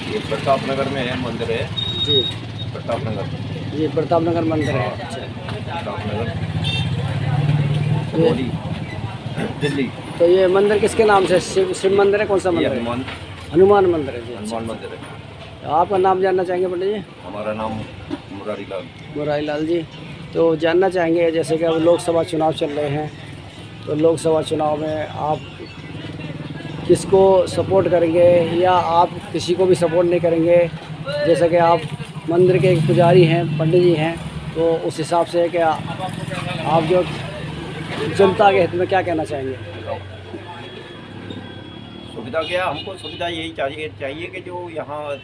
ये प्रताप नगर में है, मंदिर है। जी प्रताप नगर। जी, प्रताप नगर मंदिर है। अच्छा, प्रताप नगर, ये चमोली, दिल्ली। तो ये मंदिर किसके नाम से, शिव शिव मंदिर है, कौन सा ये मंदिर है? हनुमान हनुमान मंदिर है जी। अच्छा, हनुमान मंदिर है। तो आपका नाम जानना चाहेंगे पंडित जी? हमारा नाम मुरारी लाल। मुरारी लाल जी। तो जानना चाहेंगे, जैसे कि अब लोकसभा चुनाव चल रहे हैं, तो लोकसभा चुनाव में आप किसको सपोर्ट करेंगे, या आप किसी को भी सपोर्ट नहीं करेंगे? जैसे कि आप मंदिर के एक पुजारी हैं, पंडित जी हैं, तो उस हिसाब से कि आप जो जनता के हित में क्या कहना चाहेंगे? सुविधा क्या, हमको सुविधा यही चाहिए कि जो यहाँ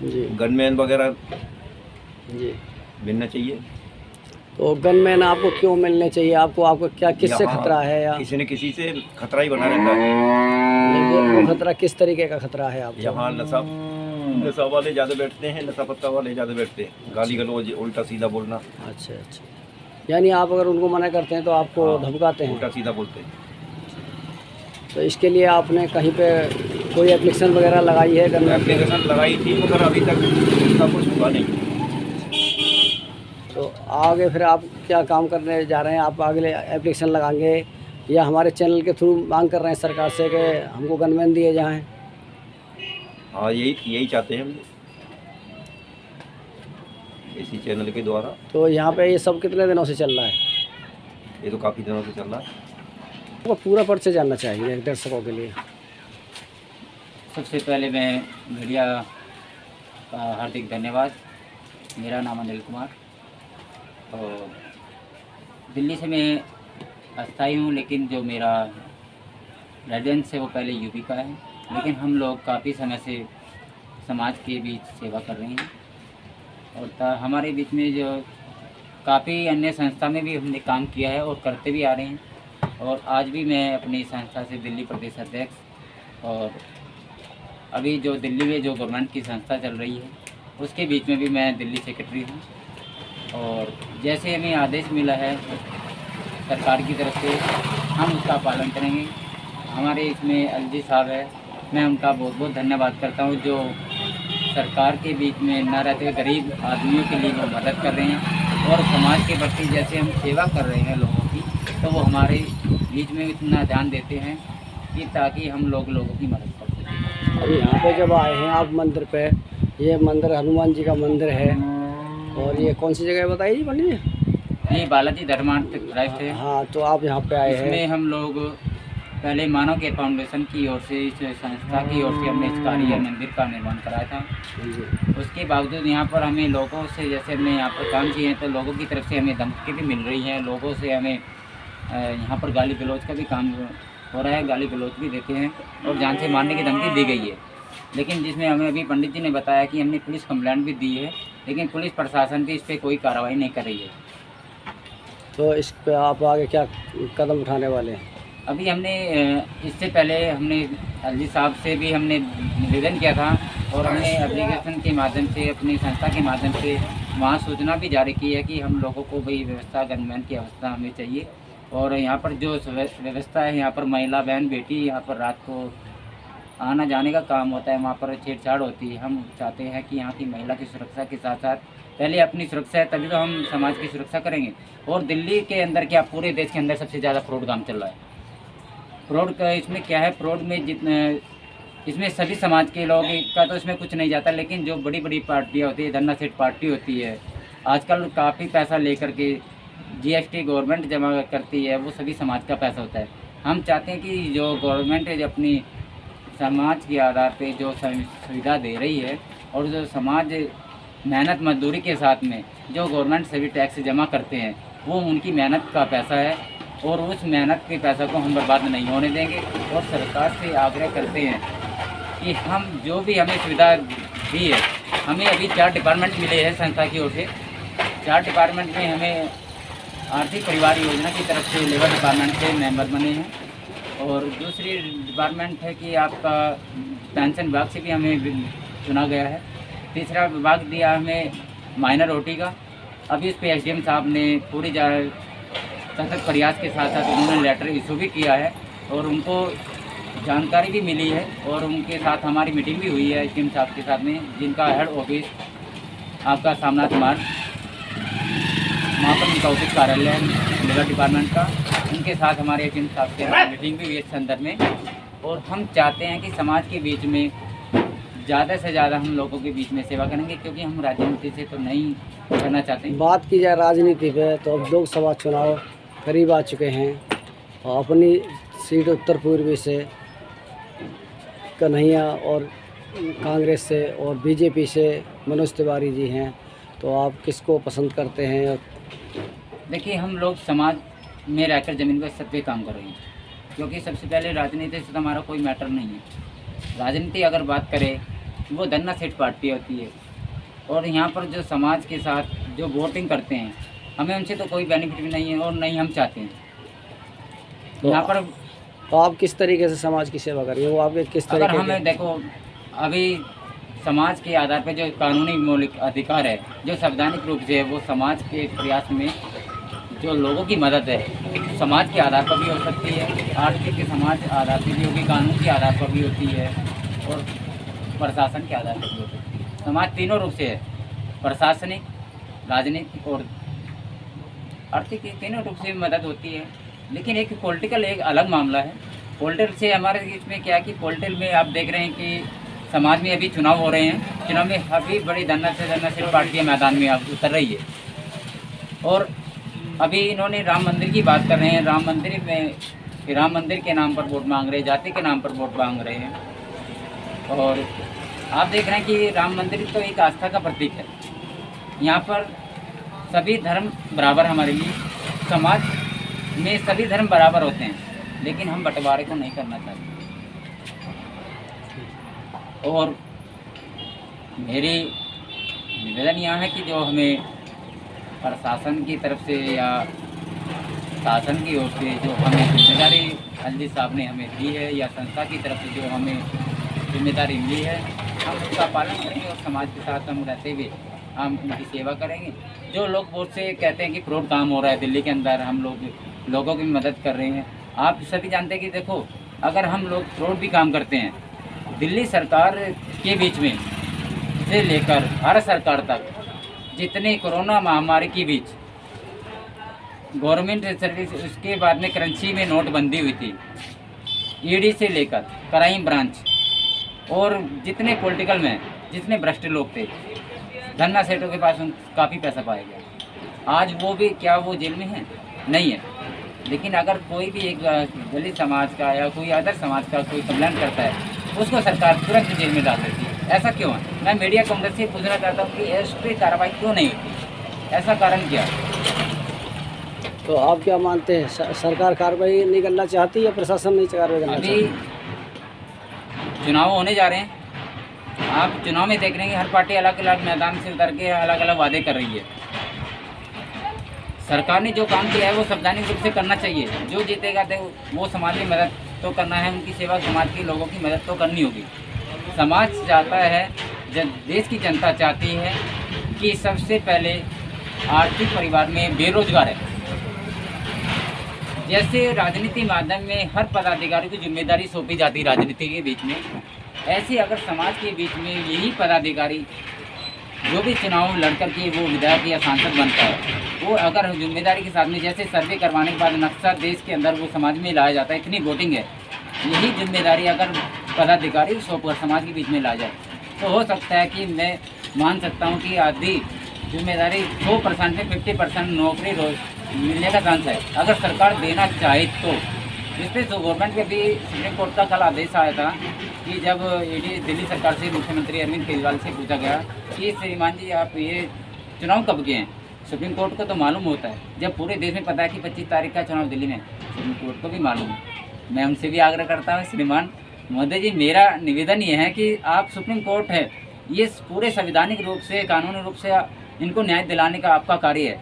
जी गनमैन वगैरह जी। मिलना चाहिए। तो गनमैन आपको क्यों मिलने चाहिए? आपको क्या, किससे यहाँ खतरा है? या किसी न किसी से खतरा ही बना रहता है। वो खतरा किस तरीके का खतरा है आपको? यहाँ नशा वाले ज़्यादा बैठते हैं, नशा पत्ता वाले ज़्यादा बैठते हैं, गाली गलौज, उल्टा सीधा बोलना। अच्छा अच्छा, यानी आप अगर उनको मना करते हैं तो आपको हाँ, धमकाते हैं? उल्टा सीधा बोलते हैं। तो इसके लिए आपने कहीं पे कोई एप्लीकेशन वगैरह लगाई है गनमैन पे? एप्लीकेशन लगाई थी, मगर अभी तक उसका कुछ हुआ नहीं। तो आगे फिर आप क्या काम करने जा रहे हैं? आप आगे एप्लीकेशन लगाएंगे, या हमारे चैनल के थ्रू मांग कर रहे हैं सरकार से कि हमको गनमैन दिए जाएं? हाँ, यही चाहते हैं हम, इसी चैनल के द्वारा। तो यहाँ पे ये सब कितने दिनों से चल रहा है? ये तो काफ़ी दिनों से चल रहा है। आपको पूरा परिचय जानना चाहिए दर्शकों के लिए। सबसे पहले मैं मीडिया का हार्दिक धन्यवाद। मेरा नाम अनिल कुमार, और दिल्ली से मैं अस्थाई हूँ, लेकिन जो मेरा रेजिडेंस है वो पहले यूपी का है। लेकिन हम लोग काफ़ी समय से समाज के बीच सेवा कर रहे हैं, और हमारे बीच में जो काफ़ी अन्य संस्था में भी हमने काम किया है और करते भी आ रहे हैं। और आज भी मैं अपनी संस्था से दिल्ली प्रदेश अध्यक्ष, और अभी जो दिल्ली में जो गवर्नमेंट की संस्था चल रही है उसके बीच में भी मैं दिल्ली सेक्रेटरी हूँ। और जैसे हमें आदेश मिला है सरकार की तरफ से, हम उसका पालन करेंगे। हमारे इसमें अलजी साहब है, मैं उनका बहुत बहुत धन्यवाद करता हूँ, जो सरकार के बीच में न रहते हुए गरीब आदमियों के लिए वो मदद कर रहे हैं। और समाज के प्रति जैसे हम सेवा कर रहे हैं लोगों की, तो वो हमारे बीच में इतना ध्यान देते हैं कि ताकि हम लोगों की मदद कर सकें। अभी यहाँ पे जब आए हैं आप मंदिर पे, ये मंदिर हनुमान जी का मंदिर है, और ये कौन सी जगह है बताइए जी पंडित जी? ये बालाजी धर्मार्थ ड्राइव है। हाँ, तो आप यहाँ पे आए हैं। इसमें हम लोग पहले मानव केयर फाउंडेशन की ओर से, इस संस्था की ओर से हमने इस कार्य मंदिर का निर्माण कराया था। उसके बावजूद यहाँ पर हमें लोगों से, जैसे हमने यहाँ पर काम किए हैं, तो लोगों की तरफ से हमें धमकी भी मिल रही है। लोगों से हमें यहाँ पर गाली गलौज का भी काम हो रहा है, गाली गलौज भी देते हैं और जान से मारने की धमकी दी गई है। लेकिन जिसमें हमें अभी पंडित जी ने बताया कि हमने पुलिस कंप्लेंट भी दी है, लेकिन पुलिस प्रशासन भी इस पर कोई कार्रवाई नहीं कर रही है। तो इस पे आप आगे क्या कदम उठाने वाले हैं? अभी हमने इससे पहले हमने अलजी साहब से भी हमने निवेदन किया था, और हमने एप्लीकेशन के माध्यम से, अपनी संस्था के माध्यम से वहाँ सूचना भी जारी की है कि हम लोगों को भी व्यवस्था, गनमैन की व्यवस्था हमें चाहिए। और यहाँ पर जो व्यवस्था है, यहाँ पर महिला बहन बेटी यहाँ पर रात को आना जाने का काम होता है, वहाँ पर छेड़छाड़ होती है। हम चाहते हैं कि यहाँ की महिला की सुरक्षा के साथ साथ पहले अपनी सुरक्षा है, तभी तो हम समाज की सुरक्षा करेंगे। और दिल्ली के अंदर क्या, पूरे देश के अंदर सबसे ज़्यादा फ्रॉड काम चल रहा है। फ्रॉड का इसमें क्या है, फ्रॉड में जितने इसमें सभी समाज के लोग का तो इसमें कुछ नहीं जाता, लेकिन जो बड़ी बड़ी पार्टियाँ होती है, धन्ना सेठ पार्टी होती है, आजकल काफ़ी पैसा लेकर के जीएसटी गवर्नमेंट जमा करती है, वो सभी समाज का पैसा होता है। हम चाहते हैं कि जो गवर्नमेंट है, जो अपनी समाज के आधार पे जो सुविधा दे रही है, और जो समाज मेहनत मजदूरी के साथ में जो गवर्नमेंट सभी टैक्स जमा करते हैं, वो उनकी मेहनत का पैसा है, और उस मेहनत के पैसा को हम बर्बाद नहीं होने देंगे। और सरकार से आग्रह करते हैं कि हम जो भी हमें सुविधा दी है, हमें अभी 4 डिपार्टमेंट मिले हैं संस्था की ओर से। 4 डिपार्टमेंट में हमें आर्थिक परिवार योजना की तरफ से लेबर डिपार्टमेंट से मेंबर बने हैं, और दूसरी डिपार्टमेंट है कि आपका पेंशन विभाग से भी हमें चुना गया है। तीसरा विभाग दिया हमें माइनर ओटी का। अभी इस पर एसडीएम साहब ने पूरी सतत प्रयास के साथ साथ उन्होंने लेटर इशू भी किया है, और उनको जानकारी भी मिली है और उनके साथ हमारी मीटिंग भी हुई है एचएम साहब के साथ में, जिनका हेड ऑफिस आपका सामनाथ मार्ग, वहाँ पर उनका ऑफिस कार्यालय है लेबर डिपार्टमेंट का। उनके साथ हमारे एचएम साहब के मीटिंग भी हुई है इस संदर्भ में। और हम चाहते हैं कि समाज के बीच में ज़्यादा से ज़्यादा हम लोगों के बीच में सेवा करेंगे, क्योंकि हम राजनीति से तो नहीं करना चाहते। बात की जाए राजनीति पे, तो अब लोकसभा चुनाव करीब आ चुके हैं और अपनी सीट उत्तर पूर्वी से कन्हैया और कांग्रेस से और बीजेपी से मनोज तिवारी जी हैं, तो आप किसको पसंद करते हैं? देखिए, हम लोग समाज में रहकर ज़मीन पर सत्य काम कर रहे हैं, क्योंकि सबसे पहले राजनीति से तो हमारा कोई मैटर नहीं है। राजनीति अगर बात करें वो धन्ना सेठ पार्टी होती है, और यहाँ पर जो समाज के साथ जो वोटिंग करते हैं हमें उनसे तो कोई बेनिफिट भी नहीं है और नहीं हम चाहते हैं। तो यहाँ पर तो आप किस तरीके से समाज की सेवा करेंगे? वो आपके किस अगर तरीके हमें देखो, अभी समाज के आधार पर जो कानूनी मौलिक अधिकार है, जो संवैधानिक रूप से है, वो समाज के प्रयास में जो लोगों की मदद है समाज के आधार पर भी हो सकती है, आर्थिक समाज आधार पर भी होगी, कानून के आधार पर भी होती है और प्रशासन के आधार पर भी होती है। समाज तीनों रूप से है, प्रशासनिक, राजनीतिक और आर्थिक, तीनों रूप से मदद होती है। लेकिन एक पॉलिटिकल एक अलग मामला है। पॉलिटिकल से हमारे इसमें क्या है कि पॉलिटिकल में आप देख रहे हैं कि समाज में अभी चुनाव हो रहे हैं, चुनाव में अभी बड़ी धन्ना से पार्टियाँ मैदान में अब उतर रही है। और अभी इन्होंने राम मंदिर की बात कर रहे हैं, राम मंदिर के नाम पर वोट मांग रहे हैं, जाति के नाम पर वोट मांग रहे हैं। और आप देख रहे हैं कि राम मंदिर तो एक आस्था का प्रतीक है। यहाँ पर सभी धर्म बराबर, हमारे लिए समाज में सभी धर्म बराबर होते हैं, लेकिन हम बंटवारे को नहीं करना चाहते। और मेरी निवेदन यहाँ है कि जो हमें प्रशासन की तरफ से या शासन की ओर से जो हमें जिम्मेदारी एलजी साहब ने हमें दी है, या संस्था की तरफ से जो हमें जिम्मेदारी मिली है, हम उसका पालन करेंगे और समाज के साथ हम रहते हुए हम उनकी सेवा करेंगे। जो लोग बहुत से कहते हैं कि फ्रॉड काम हो रहा है दिल्ली के अंदर, हम लोगों की मदद कर रहे हैं। आप सभी जानते हैं कि देखो, अगर हम लोग फ्रॉड भी काम करते हैं, दिल्ली सरकार के बीच में से लेकर भारत सरकार तक, जितने कोरोना महामारी के बीच गवर्नमेंट सर्विस, उसके बाद में करेंसी में नोटबंदी हुई थी, ईडी से लेकर क्राइम ब्रांच और जितने पॉलिटिकल में जितने भ्रष्ट लोग थे, धन्ना सेठों के पास काफ़ी पैसा पाया गया। आज वो भी क्या वो जेल में है? नहीं है। लेकिन अगर कोई भी एक दलित समाज का या कोई अदर समाज का कोई कंप्लेंट करता है, उसको सरकार तुरंत जेल में डाल देती है। ऐसा क्यों है? मैं मीडिया कांग्रेस से पूछना चाहता हूँ कि इस पर कार्रवाई क्यों नहीं होती? ऐसा कारण क्या है? तो आप क्या मानते हैं, सरकार कार्रवाई नहीं करना चाहती या प्रशासन नहीं कार्रवाई करना अभी चाहती? चुनाव होने जा रहे हैं, आप चुनाव में देख रहे हैं कि हर पार्टी अलग अलग मैदान से उतर के अलग अलग वादे कर रही है। सरकार ने जो काम किया है वो संवैधानिक रूप से करना चाहिए। जो जीतेगा वो समाज की मदद तो करना है, उनकी सेवा, समाज के लोगों की मदद तो करनी होगी। समाज चाहता है, देश की जनता चाहती है कि सबसे पहले आर्थिक परिवार में बेरोजगार है। जैसे राजनीति माध्यम में हर पदाधिकारी को जिम्मेदारी सौंपी जाती है राजनीति के बीच में, ऐसे अगर समाज के बीच में यही पदाधिकारी जो भी चुनाव लड़कर के वो विधायक या सांसद बनता है, वो अगर जिम्मेदारी के साथ में जैसे सर्वे करवाने के बाद नक्शा देश के अंदर वो समाज में लाया जाता है, इतनी वोटिंग है, यही जिम्मेदारी अगर पदाधिकारी सौंपकर समाज के बीच में ला जाए, तो हो सकता है कि मैं मान सकता हूँ कि आधी जिम्मेदारी 100% में 50% नौकरी रोज मिलने का चांस है, अगर सरकार देना चाहे तो। जिसपे गवर्नमेंट के भी सुप्रीम कोर्ट का कल आदेश आया था कि जब ईडी दिल्ली सरकार से मुख्यमंत्री अरविंद केजरीवाल से पूछा गया कि श्रीमान जी आप ये चुनाव कब के हैं, सुप्रीम कोर्ट को तो मालूम होता है, जब पूरे देश में पता है कि 25 तारीख का चुनाव दिल्ली में, सुप्रीम कोर्ट को भी मालूम है। मैं उनसे भी आग्रह करता हूँ, श्रीमान मोदी जी, मेरा निवेदन ये है कि आप सुप्रीम कोर्ट है, ये पूरे संवैधानिक रूप से, कानूनी रूप से इनको न्याय दिलाने का आपका कार्य है,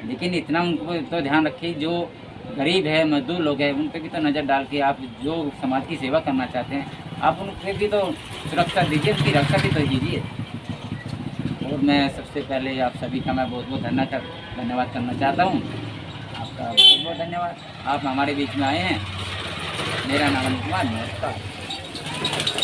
लेकिन इतना उनको तो ध्यान रखिए, जो गरीब है, मजदूर लोग हैं, उन पर भी तो नज़र डाल के आप जो समाज की सेवा करना चाहते हैं, आप उन पर भी तो सुरक्षा दीजिए, उनकी रक्षा भी तो कीजिए। और मैं सबसे पहले आप सभी का मैं बहुत बहुत धन्यवाद करना चाहता हूँ। आपका बहुत बहुत धन्यवाद, आप हमारे बीच में आए हैं। मेरा नाम अनिल कुमार, नमस्कार।